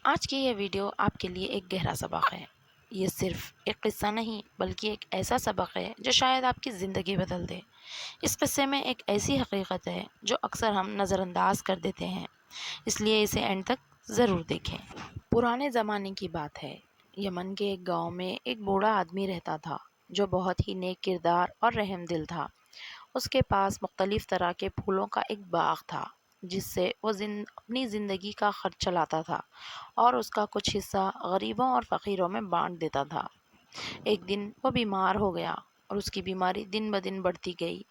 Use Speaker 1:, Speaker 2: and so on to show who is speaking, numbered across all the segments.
Speaker 1: آج کی یہ ویڈیو آپ کے لیے ایک گہرا سبق ہے۔ یہ صرف ایک قصہ نہیں بلکہ ایک ایسا سبق ہے جو شاید آپ کی زندگی بدل دے۔ اس قصے میں ایک ایسی حقیقت ہے جو اکثر ہم نظر انداز کر دیتے ہیں، اس لیے اسے اینڈ تک ضرور دیکھیں۔ پرانے زمانے کی بات ہے۔ یمن کے ایک گاؤں میں ایک بوڑھا آدمی رہتا تھا جو بہت ہی نیک کردار اور رحم دل تھا۔ اس کے پاس مختلف طرح کے پھولوں کا ایک باغ تھا جس سے وہ اپنی زندگی کا خرچ چلاتا تھا اور اس کا کچھ حصہ غریبوں اور فقیروں میں بانٹ دیتا تھا۔ ایک دن وہ بیمار ہو گیا اور اس کی بیماری دن بدن بڑھتی گئی،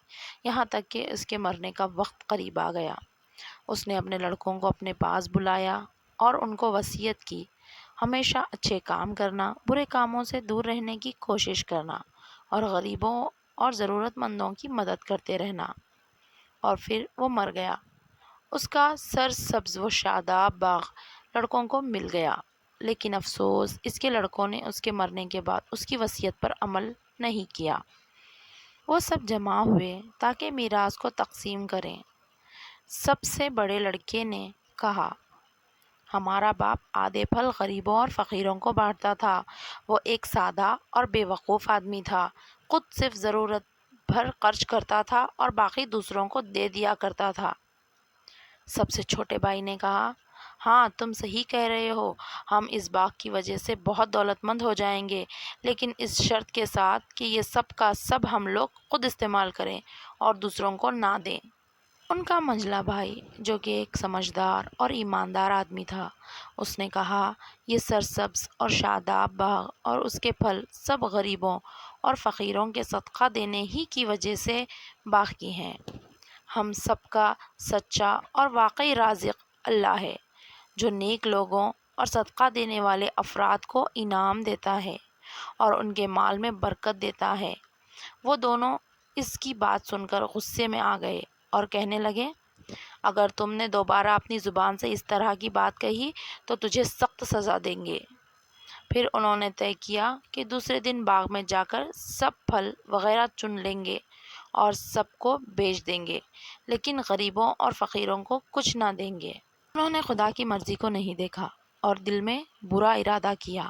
Speaker 1: یہاں تک کہ اس کے مرنے کا وقت قریب آ گیا۔ اس نے اپنے لڑکوں کو اپنے پاس بلایا اور ان کو وصیت کی، ہمیشہ اچھے کام کرنا، برے کاموں سے دور رہنے کی کوشش کرنا اور غریبوں اور ضرورت مندوں کی مدد کرتے رہنا۔ اور پھر وہ مر گیا۔ اس کا سرسبز و شاداب باغ لڑکوں کو مل گیا، لیکن افسوس اس کے لڑکوں نے اس کے مرنے کے بعد اس کی وصیت پر عمل نہیں کیا۔ وہ سب جمع ہوئے تاکہ میراث کو تقسیم کریں۔ سب سے بڑے لڑکے نے کہا، ہمارا باپ آدھے پھل غریبوں اور فقیروں کو بانٹتا تھا۔ وہ ایک سادہ اور بے وقوف آدمی تھا، خود صرف ضرورت بھر خرچ کرتا تھا اور باقی دوسروں کو دے دیا کرتا تھا۔ سب سے چھوٹے بھائی نے کہا، ہاں تم صحیح کہہ رہے ہو، ہم اس باغ کی وجہ سے بہت دولت مند ہو جائیں گے، لیکن اس شرط کے ساتھ کہ یہ سب کا سب ہم لوگ خود استعمال کریں اور دوسروں کو نہ دیں۔ ان کا منجلا بھائی جو کہ ایک سمجھدار اور ایماندار آدمی تھا، اس نے کہا، یہ سرسبز اور شاداب باغ اور اس کے پھل سب غریبوں اور فقیروں کے صدقہ دینے ہی کی وجہ سے باقی ہیں۔ ہم سب کا سچا اور واقعی رازق اللہ ہے جو نیک لوگوں اور صدقہ دینے والے افراد کو انعام دیتا ہے اور ان کے مال میں برکت دیتا ہے۔ وہ دونوں اس کی بات سن کر غصے میں آ گئے اور کہنے لگے، اگر تم نے دوبارہ اپنی زبان سے اس طرح کی بات کہی تو تجھے سخت سزا دیں گے۔ پھر انہوں نے طے کیا کہ دوسرے دن باغ میں جا کر سب پھل وغیرہ چن لیں گے اور سب کو بیچ دیں گے، لیکن غریبوں اور فقیروں کو کچھ نہ دیں گے۔ انہوں نے خدا کی مرضی کو نہیں دیکھا اور دل میں برا ارادہ کیا،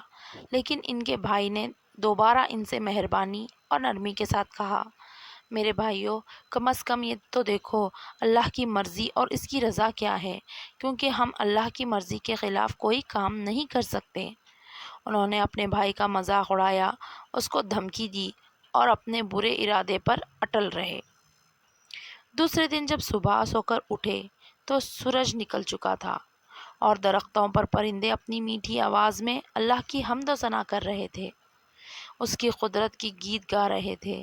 Speaker 1: لیکن ان کے بھائی نے دوبارہ ان سے مہربانی اور نرمی کے ساتھ کہا، میرے بھائیوں، کم از کم یہ تو دیکھو اللہ کی مرضی اور اس کی رضا کیا ہے، کیونکہ ہم اللہ کی مرضی کے خلاف کوئی کام نہیں کر سکتے۔ انہوں نے اپنے بھائی کا مذاق اڑایا، اس کو دھمکی دی اور اپنے برے ارادے پر اٹل رہے۔ دوسرے دن جب صبح سو کر اٹھے تو سورج نکل چکا تھا اور درختوں پر پرندے اپنی میٹھی آواز میں اللہ کی حمد و ثنا کر رہے تھے، اس کی قدرت کی گیت گا رہے تھے۔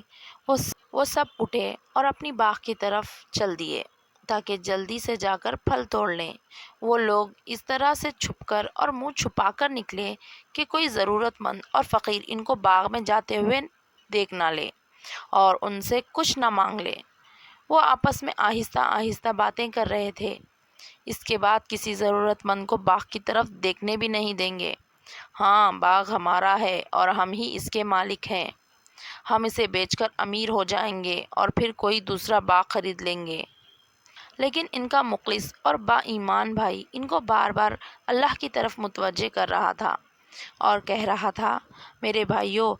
Speaker 1: وہ سب اٹھے اور اپنی باغ کی طرف چل دیے تاکہ جلدی سے جا کر پھل توڑ لیں۔ وہ لوگ اس طرح سے چھپ کر اور منہ چھپا کر نکلے کہ کوئی ضرورت مند اور فقیر ان کو باغ میں جاتے ہوئے دیکھ نہ لے اور ان سے کچھ نہ مانگ لے۔ وہ آپس میں آہستہ آہستہ باتیں کر رہے تھے، اس کے بعد کسی ضرورت مند کو باغ کی طرف دیکھنے بھی نہیں دیں گے۔ ہاں، باغ ہمارا ہے اور ہم ہی اس کے مالک ہیں۔ ہم اسے بیچ کر امیر ہو جائیں گے اور پھر کوئی دوسرا باغ خرید لیں گے۔ لیکن ان کا مخلص اور با ایمان بھائی ان کو بار بار اللہ کی طرف متوجہ کر رہا تھا اور کہہ رہا تھا، میرے بھائیوں،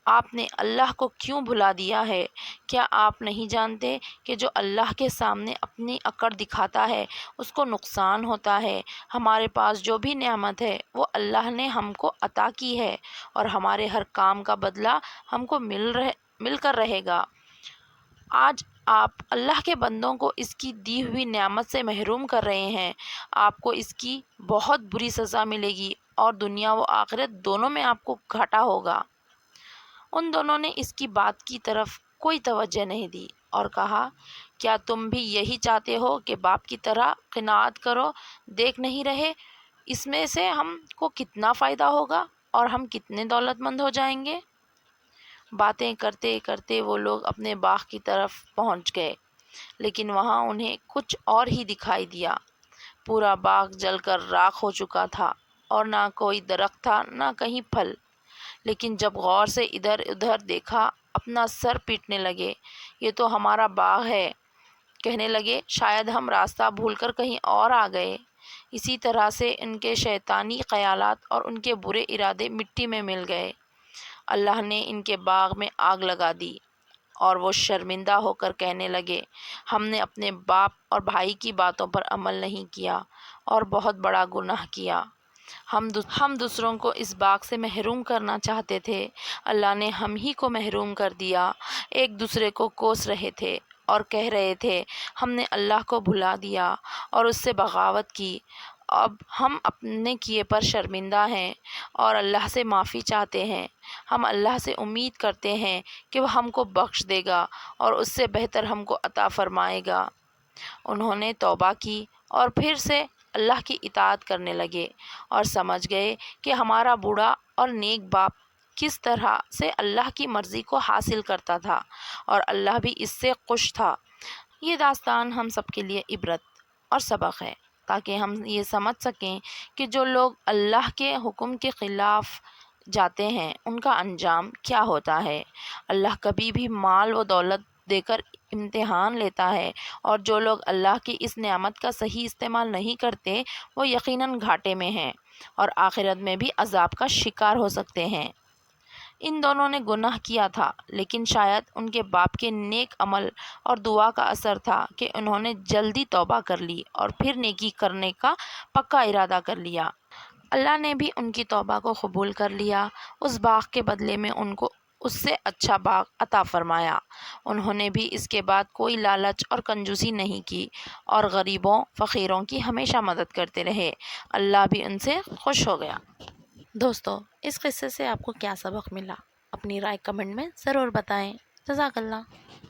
Speaker 1: آپ نے اللہ کو کیوں بھلا دیا ہے؟ کیا آپ نہیں جانتے کہ جو اللہ کے سامنے اپنی اکڑ دکھاتا ہے اس کو نقصان ہوتا ہے؟ ہمارے پاس جو بھی نعمت ہے وہ اللہ نے ہم کو عطا کی ہے اور ہمارے ہر کام کا بدلہ ہم کو مل کر رہے گا۔ آج آپ اللہ کے بندوں کو اس کی دی ہوئی نعمت سے محروم کر رہے ہیں، آپ کو اس کی بہت بری سزا ملے گی اور دنیا و آخرت دونوں میں آپ کو گھاٹا ہوگا۔ ان دونوں نے اس کی بات کی طرف کوئی توجہ نہیں دی اور کہا، کیا تم بھی یہی چاہتے ہو کہ باپ کی طرح قناعت کرو؟ دیکھ نہیں رہے اس میں سے ہم کو کتنا فائدہ ہوگا اور ہم کتنے دولت مند ہو جائیں گے؟ باتیں کرتے کرتے وہ لوگ اپنے باغ کی طرف پہنچ گئے، لیکن وہاں انہیں کچھ اور ہی دکھائی دیا۔ پورا باغ جل کر راکھ ہو چکا تھا اور نہ کوئی درخت تھا نہ کہیں پھل۔ لیکن جب غور سے ادھر ادھر دیکھا، اپنا سر پیٹنے لگے، یہ تو ہمارا باغ ہے۔ کہنے لگے، شاید ہم راستہ بھول کر کہیں اور آ گئے۔ اسی طرح سے ان کے شیطانی خیالات اور ان کے برے ارادے مٹی میں مل گئے۔ اللہ نے ان کے باغ میں آگ لگا دی اور وہ شرمندہ ہو کر کہنے لگے، ہم نے اپنے باپ اور بھائی کی باتوں پر عمل نہیں کیا اور بہت بڑا گناہ کیا۔ ہم دوسروں کو اس باغ سے محروم کرنا چاہتے تھے، اللہ نے ہم ہی کو محروم کر دیا۔ ایک دوسرے کو کوس رہے تھے اور کہہ رہے تھے، ہم نے اللہ کو بھلا دیا اور اس سے بغاوت کی۔ اب ہم اپنے کیے پر شرمندہ ہیں اور اللہ سے معافی چاہتے ہیں۔ ہم اللہ سے امید کرتے ہیں کہ وہ ہم کو بخش دے گا اور اس سے بہتر ہم کو عطا فرمائے گا۔ انہوں نے توبہ کی اور پھر سے اللہ کی اطاعت کرنے لگے اور سمجھ گئے کہ ہمارا بوڑھا اور نیک باپ کس طرح سے اللہ کی مرضی کو حاصل کرتا تھا اور اللہ بھی اس سے خوش تھا۔ یہ داستان ہم سب کے لیے عبرت اور سبق ہے، تاکہ ہم یہ سمجھ سکیں کہ جو لوگ اللہ کے حکم کے خلاف جاتے ہیں ان کا انجام کیا ہوتا ہے۔ اللہ کبھی بھی مال و دولت دے کر امتحان لیتا ہے، اور جو لوگ اللہ کی اس نعمت کا صحیح استعمال نہیں کرتے وہ یقیناً گھاٹے میں ہیں اور آخرت میں بھی عذاب کا شکار ہو سکتے ہیں۔ ان دونوں نے گناہ کیا تھا، لیکن شاید ان کے باپ کے نیک عمل اور دعا کا اثر تھا کہ انہوں نے جلدی توبہ کر لی اور پھر نیکی کرنے کا پکا ارادہ کر لیا۔ اللہ نے بھی ان کی توبہ کو قبول کر لیا۔ اس باغ کے بدلے میں ان کو اس سے اچھا باغ عطا فرمایا۔ انہوں نے بھی اس کے بعد کوئی لالچ اور کنجوسی نہیں کی اور غریبوں فقیروں کی ہمیشہ مدد کرتے رہے۔ اللہ بھی ان سے خوش ہو گیا۔ دوستو، اس قصے سے آپ کو کیا سبق ملا؟ اپنی رائے کمنٹ میں ضرور بتائیں۔ جزاک اللہ۔